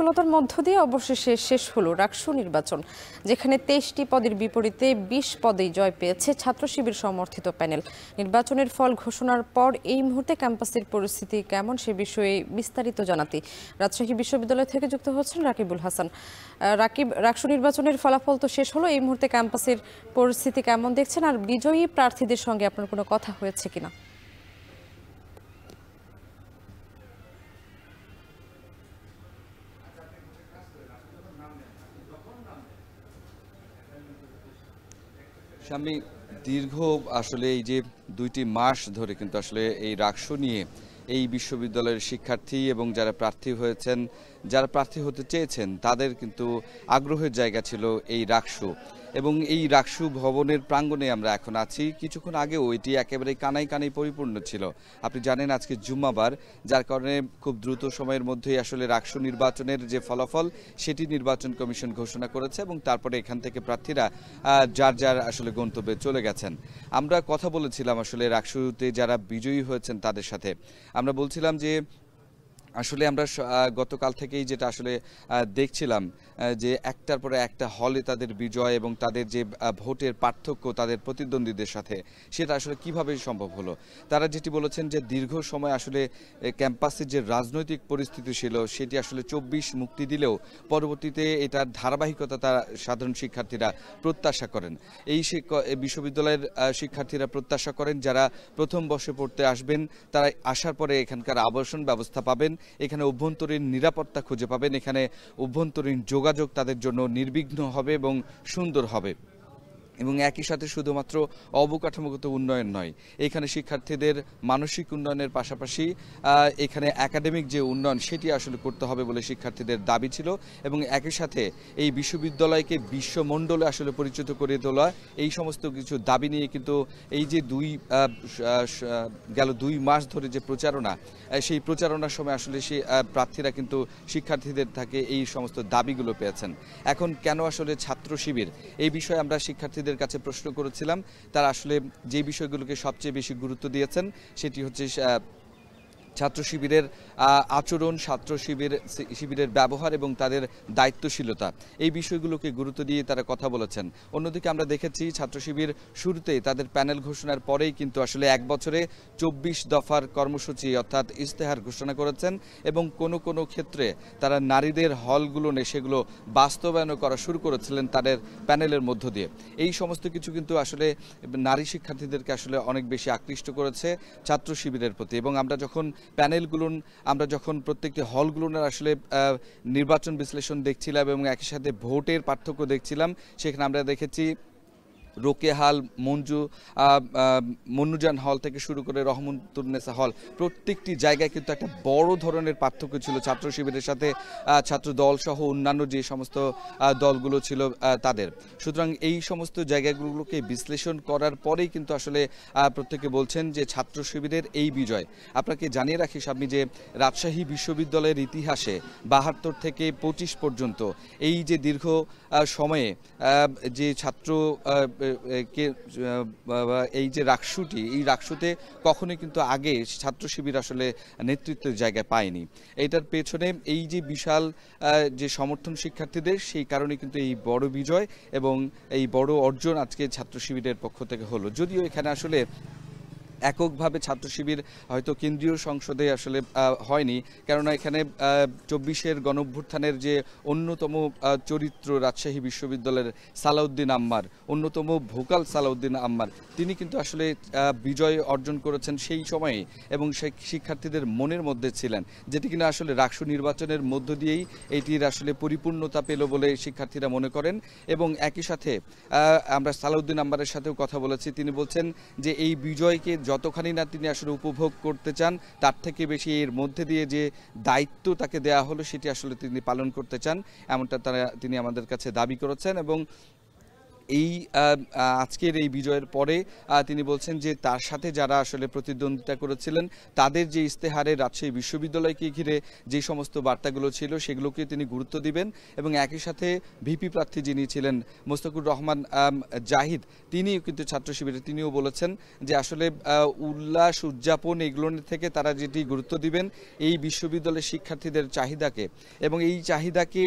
সফলতার মধ্য দিয়ে অবশেষে শেষ হলো রাকসু নির্বাচন, যেখানে ২৩টি পদের বিপরীতে ২০ পদেই জয় পেয়েছে ছাত্র শিবির সমর্থিত প্যানেল। নির্বাচনের ফল ঘোষণার পর এই মুহূর্তে ক্যাম্পাসের পরিস্থিতি কেমন সে বিষয়ে বিস্তারিত জানাতে রাজশাহী বিশ্ববিদ্যালয় থেকে যুক্ত হচ্ছেন রাকিবুল হাসান। রাকিব, রাকসু নির্বাচনের ফলাফল তো শেষ হলো, এই মুহূর্তে ক্যাম্পাসের পরিস্থিতি কেমন দেখছেন, আর বিজয়ী প্রার্থীদের সঙ্গে আপনার কোনো কথা হয়েছে কিনা? আমি দীর্ঘ আসলে এই যে ২টি মাস ধরে কিন্তু আসলে এই রাকসু নিয়ে এই বিশ্ববিদ্যালয়ের শিক্ষার্থী এবং যারা প্রার্থী হয়েছেন, যারা প্রার্থী হতে চেয়েছেন, তাদের কিন্তু আগ্রহের জায়গা ছিল এই রাকসু। এবং এই রাকসু ভবনের প্রাঙ্গণে আমরা এখন আছি। কিছুক্ষণ আগেও এটি একেবারে কানায় কানায় পরিপূর্ণ ছিল। আপনি জানেন আজকে জুম্মাবার, যার কারণে খুব দ্রুত সময়ের মধ্যেই আসলে রাকসু নির্বাচনের যে ফলাফল সেটি নির্বাচন কমিশন ঘোষণা করেছে এবং তারপরে এখান থেকে প্রার্থীরা যার যার আসলে গন্তব্যে চলে গেছেন। আমরা কথা বলেছিলাম আসলে রাকসুতে যারা বিজয়ী হয়েছেন তাদের সাথে। আমরা বলছিলাম যে আসলে আমরা গতকাল থেকেই যেটা আসলে দেখছিলাম যে একটার পরে একটা হলে তাদের বিজয় এবং তাদের যে ভোটের পার্থক্য তাদের প্রতিদ্বন্দ্বীদের সাথে, সেটা আসলে কিভাবে সম্ভব হলো। তারা যেটি বলেছেন যে দীর্ঘ সময় আসলে ক্যাম্পাসের যে রাজনৈতিক পরিস্থিতি ছিল সেটি আসলে ২৪ মুক্তি দিলেও পরবর্তীতে এটার ধারাবাহিকতা তারা সাধারণ শিক্ষার্থীরা প্রত্যাশা করেন। এই বিশ্ববিদ্যালয়ের শিক্ষার্থীরা প্রত্যাশা করেন যারা প্রথম বর্ষে পড়তে আসবেন তারা আসার পরে এখানকার আবাসন ব্যবস্থা পাবেন, এখানে অভ্যন্তরীণ নিরাপত্তা খুঁজে পাবেন, এখানে অভ্যন্তরীণ যোগাযোগ তাদের জন্য নির্বিঘ্ন হবে এবং সুন্দর হবে। এবং একই সাথে শুধুমাত্র অবকাঠামোগত উন্নয়ন নয়, এখানে শিক্ষার্থীদের মানসিক উন্নয়নের পাশাপাশি এখানে একাডেমিক যে উন্নয়ন সেটি আসলে করতে হবে বলে শিক্ষার্থীদের দাবি ছিল। এবং একই সাথে এই বিশ্ববিদ্যালয়কে বিশ্বমণ্ডলে আসলে পরিচিত করে তোলা, এই সমস্ত কিছু দাবি নিয়ে কিন্তু এই যে গেল ২ মাস ধরে যে প্রচারণা, সেই প্রচারণার সময় আসলে সেই প্রার্থীরা কিন্তু শিক্ষার্থীদের থেকে এই সমস্ত দাবিগুলো পেয়েছেন। এখন কেন আসলে ছাত্র শিবির, এই বিষয়ে আমরা শিক্ষার্থীদের কাছে প্রশ্ন করেছিলাম। তারা আসলে যে বিষয়গুলোকে সবচেয়ে বেশি গুরুত্ব দিয়েছেন সেটি হচ্ছে ছাত্র শিবিরের আচরণ, ছাত্র শিবিরের ব্যবহার এবং তাদের দায়িত্বশীলতা, এই বিষয়গুলোকে গুরুত্ব দিয়ে তারা কথা বলেছেন। অন্যদিকে আমরা দেখেছি ছাত্র শিবির শুরুতেই তাদের প্যানেল ঘোষণার পরেই কিন্তু আসলে ১ বছরে ২৪ দফার কর্মসূচি অর্থাৎ ইশতেহার ঘোষণা করেছেন এবং কোনো ক্ষেত্রে তারা নারীদের হলগুলো নিয়ে সেগুলো বাস্তবায়ন করা শুরু করেছিলেন তাদের প্যানেলের মধ্য দিয়ে। এই সমস্ত কিছু কিন্তু আসলে নারী শিক্ষার্থীদেরকে আসলে অনেক বেশি আকৃষ্ট করেছে ছাত্র শিবিরের প্রতি। এবং আমরা যখন আমরা যখন প্রত্যেকটি হলগুলোর আসলে নির্বাচন বিশ্লেষণ দেখছিলাম এবং একই সাথে ভোটের পার্থক্য দেখছিলাম, সেখানে আমরা দেখেছি রোকেহাল, মন্নুজান হল থেকে শুরু করে রহমতুন্নেসা হল, প্রত্যেকটি জায়গায় কিন্তু একটা বড় ধরনের পার্থক্য ছিল ছাত্র শিবিরের সাথে ছাত্র দল সহ অন্যান্য যে সমস্ত দলগুলো ছিল তাদের। সুতরাং এই সমস্ত জায়গাগুলোকে বিশ্লেষণ করার পরেই কিন্তু আসলে প্রত্যেকে বলছেন যে ছাত্র শিবিরের এই বিজয়। আপনাকে জানিয়ে রাখি স্বামী যে রাজশাহী বিশ্ববিদ্যালয়ের ইতিহাসে ৭২ থেকে ২৫ পর্যন্ত এই যে দীর্ঘ সময়ে যে ছাত্র এই যে রাকসুটি, এই রাকসুতে কখনোই কিন্তু আগে ছাত্র শিবির আসলে নেতৃত্বের জায়গায় পায়নি। এটার পেছনে এই যে বিশাল যে সমর্থন শিক্ষার্থীদের, সেই কারণে কিন্তু এই বড় বিজয় এবং এই বড় অর্জন আজকে ছাত্র শিবিরের পক্ষ থেকে হলো। যদিও এখানে আসলে এককভাবে ছাত্র শিবির হয়তো কেন্দ্রীয় সংসদে আসলে হয়নি, কেননা এখানে ২৪-এর গণঅভ্যুত্থানের যে অন্যতম চরিত্র রাজশাহী বিশ্ববিদ্যালয়ের সালাউদ্দিন আম্মার, অন্যতম ভোকাল সালাউদ্দিন আম্মার, তিনি কিন্তু আসলে বিজয় অর্জন করেছেন সেই সময়ে এবং সেই শিক্ষার্থীদের মনের মধ্যে ছিলেন, যেটি কিনা আসলে রাকসু নির্বাচনের মধ্য দিয়েই এটির আসলে পরিপূর্ণতা পেল বলে শিক্ষার্থীরা মনে করেন। এবং একই সাথে আমরা সালাউদ্দিন আম্মারের সাথেও কথা বলেছি, তিনি বলছেন যে এই বিজয়কে যতখানি না তিনি আসলে উপভোগ করতে চান, তার থেকে বেশি এর মধ্যে দিয়ে যে দায়িত্ব তাকে দেয়া হলো সেটি আসলে তিনি পালন করতে চান, এমনটা তিনি আমাদের কাছে দাবি করেছেন। এবং এই আজকের এই বিজয়ের পরে তিনি বলছেন যে তার সাথে যারা আসলে প্রতিদ্বন্দ্বিতা করেছিলেন তাদের যে ইস্তেহারে রাজশাহী বিশ্ববিদ্যালয়কে ঘিরে যে সমস্ত বার্তাগুলো ছিল সেগুলোকে তিনি গুরুত্ব দিবেন এবং একই সাথে ভিপি প্রার্থী যিনি ছিলেন মোস্তাকুর রহমান জাহিদ তিনিও কিন্তু ছাত্র শিবিরে তিনিও বলেছেন যে আসলে উল্লাস উদযাপন এগুলোর থেকে তারা যেটি গুরুত্ব দিবেন এই বিশ্ববিদ্যালয়ের শিক্ষার্থীদের চাহিদাকে এবং এই চাহিদাকে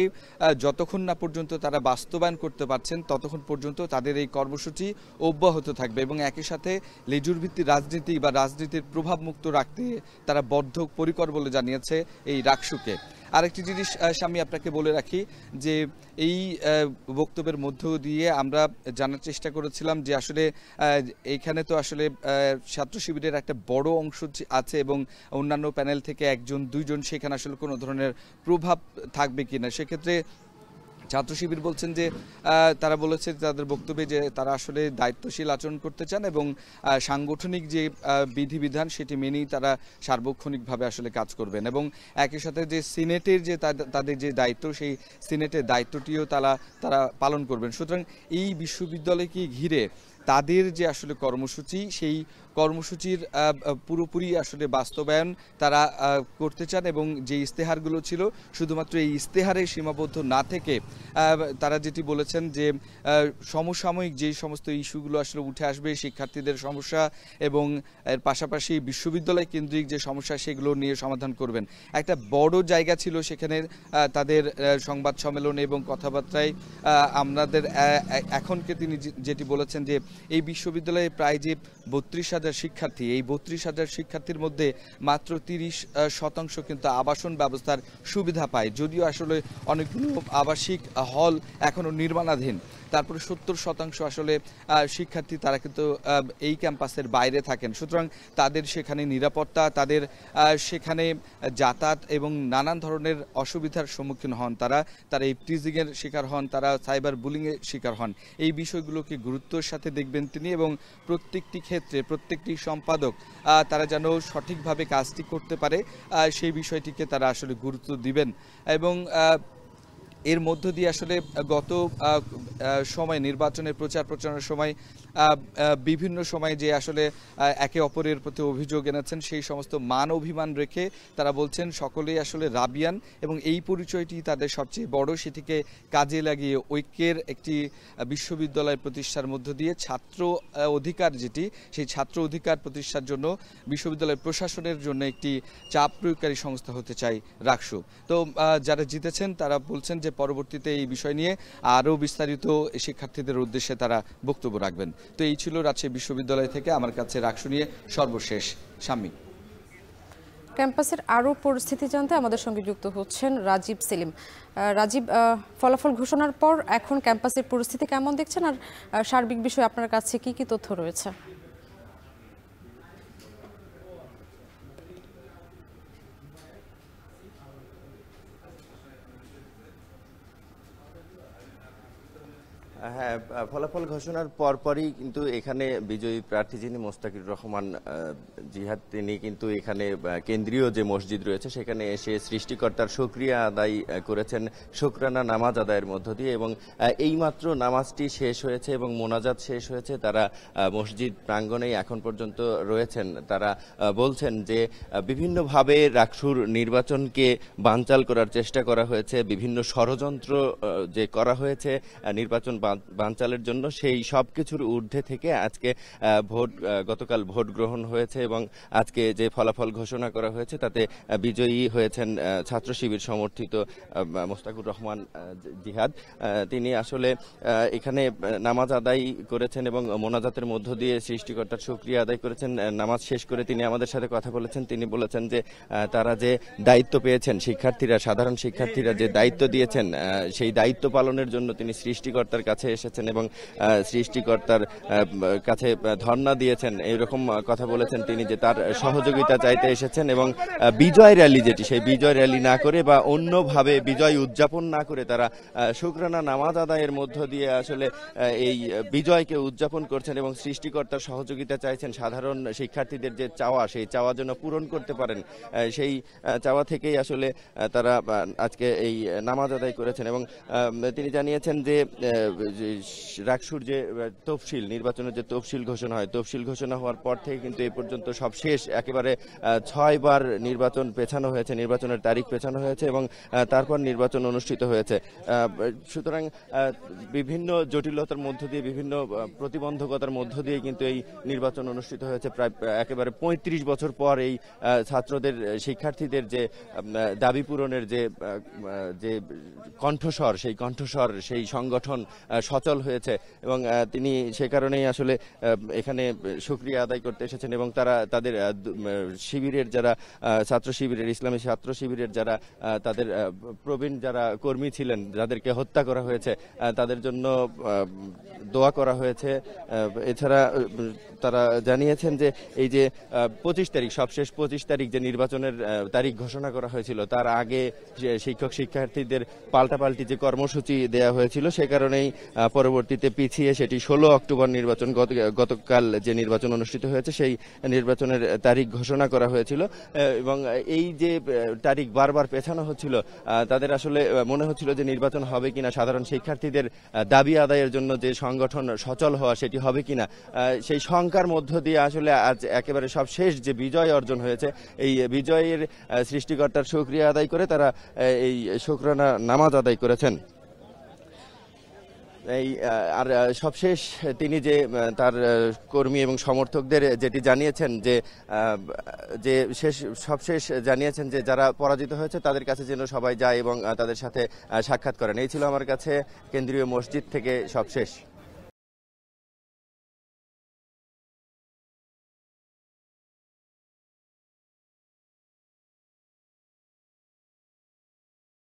যতক্ষণ না পর্যন্ত তারা বাস্তবায়ন করতে পারছেন ততক্ষণ পর্যন্ত তাদের এই কর্মসূচি অব্যাহত থাকবে এবং একই সাথে লেজুর ভিত্তিক রাজনীতি বা রাজনীতির প্রভাব মুক্ত রাখতে তারা বদ্ধপরিকর বলে জানিয়েছে এই রাকসুকে। আরেকটি জিনিস আমি আপনাকে বলে রাখি যে এই বক্তব্যের মধ্য দিয়ে আমরা জানার চেষ্টা করেছিলাম যে আসলে এইখানে তো আসলে ছাত্র শিবিরের একটা বড় অংশ আছে এবং অন্যান্য প্যানেল থেকে একজন দুইজন সেখানে আসলে কোনো ধরনের প্রভাব থাকবে কিনা। সেক্ষেত্রে ছাত্র শিবির বলছেন যে তারা বলেছে তাদের বক্তব্যে যে তারা আসলে দায়িত্বশীল আচরণ করতে চান এবং সাংগঠনিক যে বিধিবিধান সেটি মেনেই তারা সার্বক্ষণিকভাবে আসলে কাজ করবেন এবং একই সাথে যে সিনেটের যে তাদের যে দায়িত্ব সেই সিনেটের দায়িত্বটিও তারা পালন করবেন। সুতরাং এই বিশ্ববিদ্যালয়কে ঘিরে তাদের যে আসলে কর্মসূচি সেই কর্মসূচির পুরোপুরি আসলে বাস্তবায়ন তারা করতে চান এবং যে ইস্তেহারগুলো ছিল শুধুমাত্র এই ইস্তেহারে সীমাবদ্ধ না থেকে তারা যেটি বলেছেন যে সমসাময়িক যেই সমস্ত ইস্যুগুলো আসলে উঠে আসবে শিক্ষার্থীদের সমস্যা এবং এর পাশাপাশি বিশ্ববিদ্যালয় কেন্দ্রিক যে সমস্যা সেগুলো নিয়ে সমাধান করবেন। একটা বড় জায়গা ছিল সেখানে তাদের সংবাদ সম্মেলন এবং কথাবার্তায় আমাদের এখনকে তিনি যেটি বলেছেন যে এই বিশ্ববিদ্যালয়ে প্রায় যে 32,000 শিক্ষার্থী এই 32,000 শিক্ষার্থীর মধ্যে মাত্র 30% কিন্তু আবাসন ব্যবস্থার সুবিধা পায়, যদিও আসলে অনেকগুলো আবাসিক হল এখনো নির্মাণাধীন। তারপরে 70% আসলে শিক্ষার্থী তারা কিন্তু এই ক্যাম্পাসের বাইরে থাকেন। সুতরাং তাদের সেখানে নিরাপত্তা তাদের সেখানে যাতায়াত এবং নানান ধরনের অসুবিধার সম্মুখীন হন তারা এই টিজিংয়ের শিকার হন, তারা সাইবার বুলিংয়ের শিকার হন। এই বিষয়গুলোকে গুরুত্বের সাথে দেখবেন তিনি এবং প্রত্যেকটি ক্ষেত্রে প্রত্যেকটি সম্পাদক তারা যেন সঠিকভাবে কাজটি করতে পারে সেই বিষয়টিকে তারা আসলে গুরুত্ব দিবেন এবং এর মধ্য দিয়ে আসলে গত সময় নির্বাচনের প্রচারণার সময় বিভিন্ন সময় যে আসলে একে অপরের প্রতি অভিযোগ এনেছেন সেই সমস্ত মান অভিমান রেখে তারা বলছেন সকলেই আসলে রাবিয়ান এবং এই পরিচয়টি তাদের সবচেয়ে বড়, সেটিকে কাজে লাগিয়ে ঐক্যের একটি বিশ্ববিদ্যালয় প্রতিষ্ঠার মধ্য দিয়ে ছাত্র অধিকার যেটি সেই ছাত্র অধিকার প্রতিষ্ঠার জন্য বিশ্ববিদ্যালয় প্রশাসনের জন্য একটি চাপ প্রয়োগকারী সংস্থা হতে চায় রাকসু। তো যারা জিতেছেন তারা বলছেন যে পরবর্তীতে এই বিষয় নিয়ে আরও বিস্তারিত শিক্ষার্থীদের উদ্দেশ্যে তারা বক্তব্য রাখবেন। তো এই ছিল রাজশাহী বিশ্ববিদ্যালয় থেকে আমার কাছে রাকসু নিয়ে সর্বশেষ। শাম্মী, ক্যাম্পাসের আরও পরিস্থিতি জানতে আমাদের সঙ্গে যুক্ত হচ্ছেন রাজীব সেলিম। রাজীব, ফলাফল ঘোষণার পর এখন ক্যাম্পাসের পরিস্থিতি কেমন দেখছেন আর সার্বিক বিষয়ে আপনার কাছে কি কি তথ্য রয়েছে? হ্যাঁ, ফলাফল ঘোষণার পরপরই কিন্তু এখানে বিজয়ী প্রার্থী যিনি মোস্তাকুর রহমান জিহাদ তিনি কিন্তু এখানে কেন্দ্রীয় যে মসজিদ রয়েছে সেখানে এসে সৃষ্টিকর্তার শুকরিয়া আদায় করেছেন শুকরানা নামাজ আদায়ের মধ্য দিয়ে এবং এইমাত্র নামাজটি শেষ হয়েছে এবং মোনাজাত শেষ হয়েছে। তারা মসজিদ প্রাঙ্গণেই এখন পর্যন্ত রয়েছেন। তারা বলছেন যে বিভিন্নভাবে রাকসুর নির্বাচনকে বানচাল করার চেষ্টা করা হয়েছে, বিভিন্ন ষড়যন্ত্র যে করা হয়েছে নির্বাচন বানচালের জন্য, সেই সব কিছুর ঊর্ধ্বে থেকে আজকে গতকাল ভোট গ্রহণ হয়েছে এবং আজকে যে ফলাফল ঘোষণা করা হয়েছে তাতে বিজয়ী হয়েছেন ছাত্র শিবির সমর্থিত মোস্তাকুর রহমান জিহাদ। তিনি আসলে এখানে নামাজ আদায় করেছেন এবং মোনাজাতের মধ্য দিয়ে সৃষ্টিকর্তার শুকরিয়া আদায় করেছেন। নামাজ শেষ করে তিনি আমাদের সাথে কথা বলেছেন। তিনি বলেছেন যে তারা যে দায়িত্ব পেয়েছেন, সাধারণ শিক্ষার্থীরা যে দায়িত্ব দিয়েছেন সেই দায়িত্ব পালনের জন্য তিনি সৃষ্টিকর্তার কাছে এসেছেন এবং সৃষ্টিকর্তার কাছে ধর্ণা দিয়েছেন, এইরকম কথা বলেছেন তিনি যে তার সহযোগিতা চাইতে এসেছেন এবং বিজয় র্যালি যেটি সেই বিজয় র্যালি না করে বা অন্যভাবে বিজয় উদযাপন না করে তারা শুকরানা নামাজ আদায়ের মধ্য দিয়ে আসলে এই বিজয়কে উদযাপন করছেন এবং সৃষ্টিকর্তার সহযোগিতা চাইছেন। সাধারণ শিক্ষার্থীদের যে চাওয়া সেই চাওয়া যেন পূরণ করতে পারেন সেই চাওয়া থেকেই আসলে তারা আজকে এই নামাজ আদায় করেছেন এবং তিনি জানিয়েছেন যে রাকসুর যে তফসিল, নির্বাচনের যে তফসিল ঘোষণা হয়, তফসিল ঘোষণা হওয়ার পর থেকে কিন্তু এই পর্যন্ত সব শেষ, একেবারে 6 বার নির্বাচন পেছানো হয়েছে, নির্বাচনের তারিখ পেছানো হয়েছে এবং তারপর নির্বাচন অনুষ্ঠিত হয়েছে। সুতরাং বিভিন্ন জটিলতার মধ্য দিয়ে, বিভিন্ন প্রতিবন্ধকতার মধ্য দিয়ে কিন্তু এই নির্বাচন অনুষ্ঠিত হয়েছে। প্রায় একেবারে 35 বছর পর এই ছাত্রদের, শিক্ষার্থীদের যে দাবি পূরণের যে কণ্ঠস্বর, সেই কণ্ঠস্বর, সেই সংগঠন সচল হয়েছে এবং তিনি সে কারণেই আসলে এখানে শুকরিয়া আদায় করতে এসেছেন এবং তাদের শিবিরের যারা ছাত্র শিবিরের, ইসলামী ছাত্র শিবিরের যারা তাদের প্রবীণ যারা কর্মী ছিলেন, যাদেরকে হত্যা করা হয়েছে, তাদের জন্য দোয়া করা হয়েছে। এছাড়া তারা জানিয়েছেন যে এই যে 25 তারিখ, সবশেষ 25 তারিখ যে নির্বাচনের তারিখ ঘোষণা করা হয়েছিল, তার আগে শিক্ষক শিক্ষার্থীদের পাল্টাপাল্টি যে কর্মসূচি দেয়া হয়েছিল, সে কারণেই পরবর্তীতে পিছিয়ে সেটি 16 অক্টোবর নির্বাচন, গতকাল যে নির্বাচন অনুষ্ঠিত হয়েছে সেই নির্বাচনের তারিখ ঘোষণা করা হয়েছিল। এবং এই যে তারিখ বারবার পেছানো হচ্ছিল, তাদের আসলে মনে হচ্ছিল যে নির্বাচন হবে কিনা, সাধারণ শিক্ষার্থীদের দাবি আদায়ের জন্য যে সংগঠন সচল হওয়া, সেটি হবে কিনা, সেই শঙ্কার মধ্য দিয়ে আসলে আজ একেবারে সব শেষ যে বিজয় অর্জন হয়েছে, এই বিজয়ের সৃষ্টিকর্তার শুকরিয়া আদায় করে তারা এই শুকরানা নামাজ আদায় করেছেন। এই আর সবশেষ তিনি যে তার কর্মী এবং সমর্থকদের যেটি জানিয়েছেন, যে সবশেষ জানিয়েছেন যে যারা পরাজিত হয়েছে তাদের কাছে যেন সবাই যায় এবং তাদের সাথে সাক্ষাৎ করেন। এই ছিল আমার কাছে কেন্দ্রীয় মসজিদ থেকে সবশেষ।